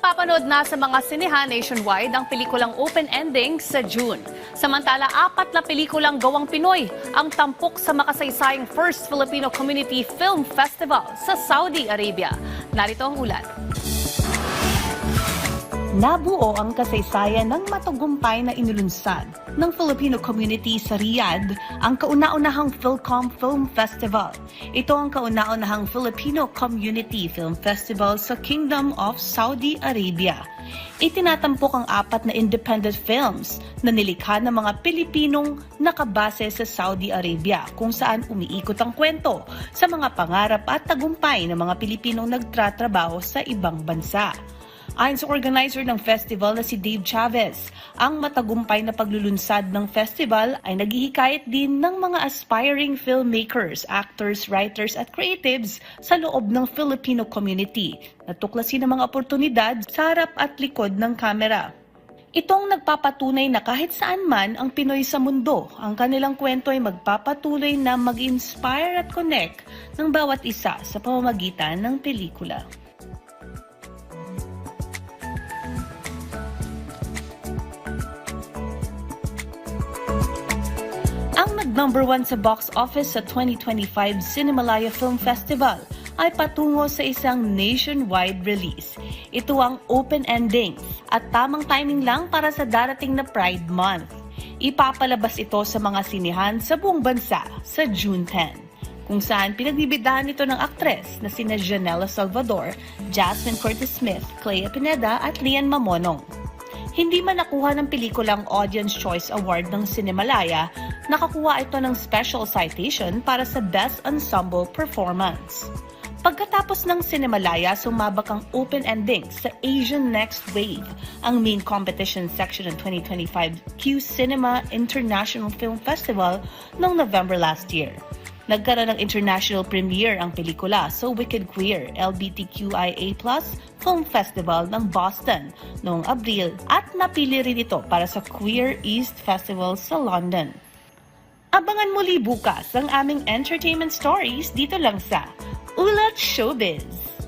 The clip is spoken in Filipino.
Mapapanood na sa mga sinehan nationwide ang pelikulang Open Ending sa June. Samantala, 4 na pelikulang gawang Pinoy ang tampok sa makasaysayang First Filipino Community Film Festival sa Saudi Arabia. Narito ang ulat. Nabuo ang kasaysayan ng matagumpay na inulunsad ng Filipino community sa Riyadh, ang kauna-unahang Philcom Film Festival. Ito ang kauna-unahang Filipino Community Film Festival sa Kingdom of Saudi Arabia. Itinatampok ang 4 na independent films na nilikha ng mga Pilipinong nakabase sa Saudi Arabia, kung saan umiikot ang kwento sa mga pangarap at tagumpay ng mga Pilipinong nagtratrabaho sa ibang bansa. Ayon sa organizer ng festival na si Dave Chavez, ang matagumpay na paglulunsad ng festival ay naghihikayat din ng mga aspiring filmmakers, actors, writers at creatives sa loob ng Filipino community na tuklasin ang mga oportunidad sa harap at likod ng kamera. Itong nagpapatunay na kahit saan man ang Pinoy sa mundo, ang kanilang kwento ay magpapatuloy na mag-inspire at connect ng bawat isa sa pamamagitan ng pelikula. Ang nag-number 1 sa box office sa 2025 Cinemalaya Film Festival ay patungo sa isang nationwide release. Ito ang Open Ending at tamang timing lang para sa darating na Pride Month. Ipapalabas ito sa mga sinihan sa buong bansa sa June 10, kung saan pinagbibidahan ito ng aktres na sina Janela Salvador, Jasmine Curtis Smith, Clea Pineda at Lian Mamonong. Hindi man nakuha ng pelikulang Audience Choice Award ng Cinemalaya, nakakuha ito ng special citation para sa Best Ensemble Performance. Pagkatapos ng Cinemalaya, sumabak ang Open Ending sa Asian Next Wave, ang main competition section ng 2025 Q Cinema International Film Festival noong November last year. Nagkaroon ng international premiere ang pelikula sa Wicked Queer LGBTQIA+ Film Festival ng Boston noong Abril at napili rin ito para sa Queer East Festival sa London. Abangan muli bukas ang aming entertainment stories dito lang sa Ulat Showbiz.